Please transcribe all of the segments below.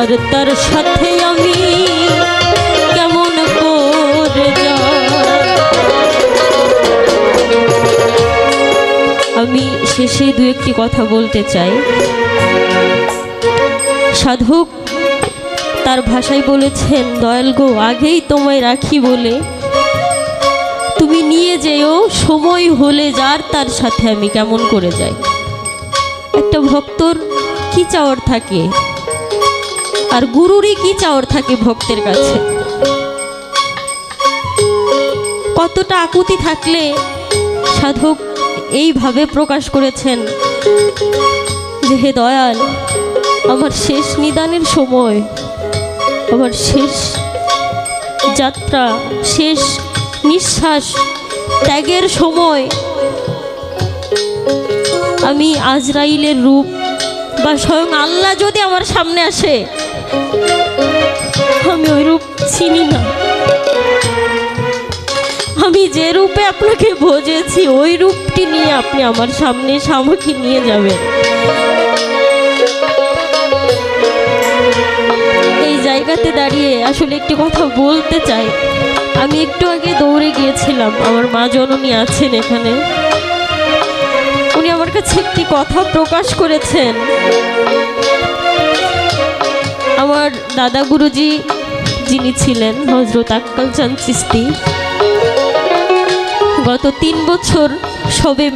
আর তার সাথে আমি কেমন করে যাই। আমি শেষে দু একটি কথা বলতে চাই। সাধক তার ভাষায় বলেছেন, দয়াল গো, আগেই তোমায় রাখি বলে তুমি নিয়ে যেও, সময় হলে যার তার সাথে আমি কেমন করে যাই। একটা ভক্তর কি চাওয়ার থাকে, আর গুরুরই কি চাওয়ার থাকে ভক্তের কাছে। কতটা আকুতি থাকলে সাধক এইভাবে প্রকাশ করেছেন যে, হে দয়াল, আমার শেষ নিদানের সময়, আমার শেষ যাত্রা, শেষ নিঃশ্বাস ত্যাগের সময় আমি আজরাইলের রূপ বা স্বয়ং আল্লাহ যদি আমার সামনে আসে, আমি ওই রূপ চিনি না। আমি যে রূপে আপনাকে ভজেছি ওই রূপটি নিয়ে আপনি আমার সামনে আমাকে নিয়ে যাবেন। এই জায়গাতে দাঁড়িয়ে আসলে একটি কথা বলতে চাই। আমি একটু আগে দৌড়ে গিয়েছিলাম, আমার মা জননী আছেন এখানে, উনি আমার কাছে একটি কথা প্রকাশ করেছেন। আমার দাদা গুরুজি যিনি ছিলেন হযরত আক্কাল চাঁদ চিশতি, গত 3 বছর শবে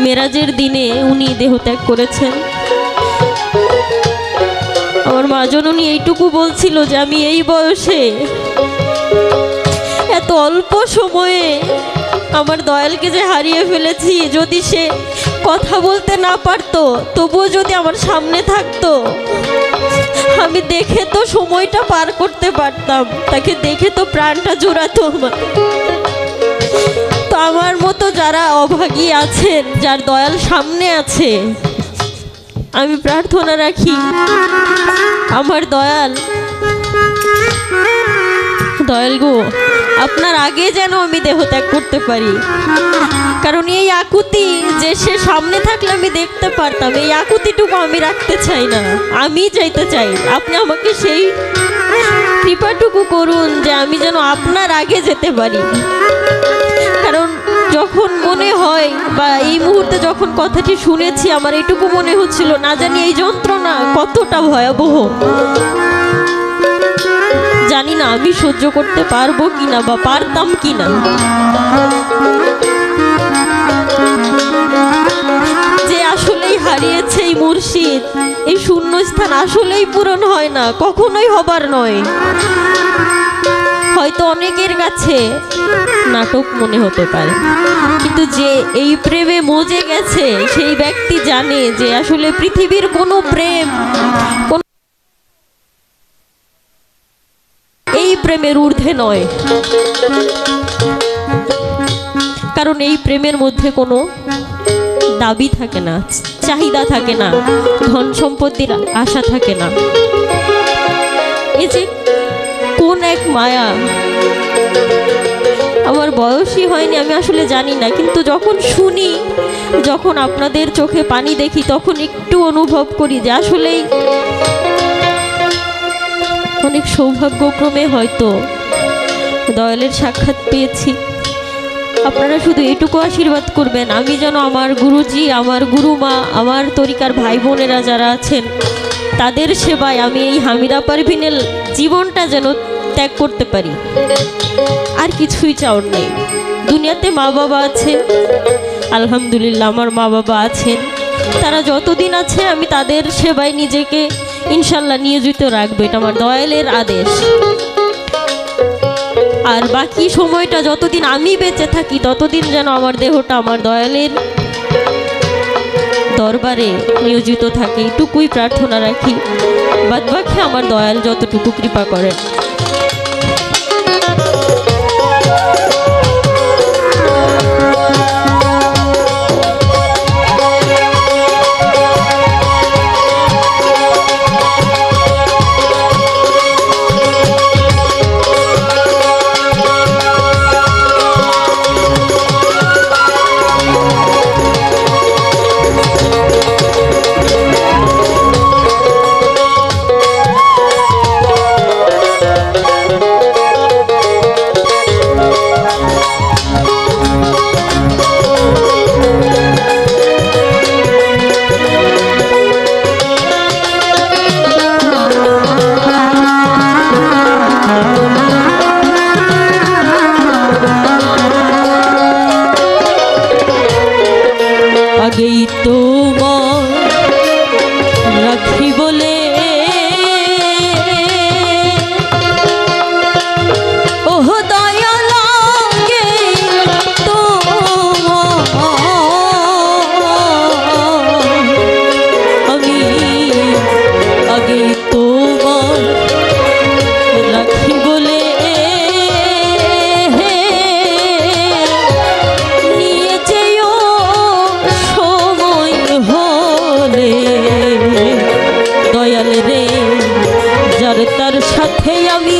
মেরাজের দিনে উনি দেহত্যাগ করেছেন। আমার মা জননী এইটুকু বলছিল যে আমি এই বয়সে এত অল্প সময়ে আমার দয়ালকে যে হারিয়ে ফেলেছি, যদি সে কথা বলতে না পারতো তবুও যদি আমার সামনে থাকতো, আমি দেখে তো সময়টা পার করতে পারতাম, তাকে দেখে তো প্রাণটা জোড়াতো আমার। তো আমার মতো যারা অভাগী আছেন, যার দয়াল সামনে আছে, আমি প্রার্থনা রাখি আমার দয়াল গো, আপনার আগে যেন আমি দেহত্যাগ করতে পারি। কারণ এই আকুতি যে সে সামনে থাকলে আমি দেখতে পারতাম, এই আকুতিটুকু আমি রাখতে চাই না। আমি চাইতে চাই আপনি আমাকে সেই কৃপাটুকু করুন যে আমি যেন আপনার আগে যেতে পারি। কারণ যখন মনে হয় বা এই মুহূর্তে যখন কথাটি শুনেছি, আমার এইটুকু মনে হচ্ছিল, না জানি এই যন্ত্রণা কতটা ভয়াবহ, জানি না আমি সহ্য করতে পারবো কিনা বা পারতাম কিনা। যে আসলেই হারিয়েছে এই মুর্শিদ, এই শূন্যস্থান আসলেই পূরণ হয় না, কখনোই হবার নয়। হয়তো অনেকের কাছে নাটক মনে হতে পারে, কিন্তু যে এই প্রেমে মজে গেছে সেই ব্যক্তি জানে যে আসলে পৃথিবীর কোনো প্রেম এই প্রেমের ঊর্ধ্বে নয়। কারণ এই প্রেমের মধ্যে কোনো দাবি থাকে না, চাহিদা থাকে না, ধন সম্পত্তির আশা থাকে না। এই যে কোন এক মায়া, আমার বয়সই হয়নি, আমি আসলে জানি না, কিন্তু যখন শুনি, যখন আপনাদের চোখে পানি দেখি, তখন একটু অনুভব করি যে আসলেই অনেক সৌভাগ্যক্রমে হয়তো দয়ালের সাক্ষাৎ পেয়েছি। আপনারা শুধু এটুকু আশীর্বাদ করবেন, আমি যেন আমার গুরুজি, আমার গুরুমা, আমার তরিকার ভাই বোনেরা যারা আছেন, তাদের সেবায় আমি এই হামিদা পারভিনের জীবনটা যেন ত্যাগ করতে পারি। আর কিছুই চাওয়ার নেই। দুনিয়াতে মা বাবা আছে, আলহামদুলিল্লাহ আমার মা বাবা আছেন, তারা যতদিন আছে আমি তাদের সেবায় নিজেকে ইনশাল্লাহ নিয়োজিত রাখবো, এটা আমার দয়ালের আদেশ। আর বাকি সময়টা যতদিন আমি বেঁচে থাকি ততদিন যেন আমার দেহটা আমার দয়ালের দরবারে নিয়োজিত থাকে, এইটুকুই প্রার্থনা রাখি। বাদবাকি আমার দয়াল যতটুকু কৃপা করেন। আর তার সাথে আমি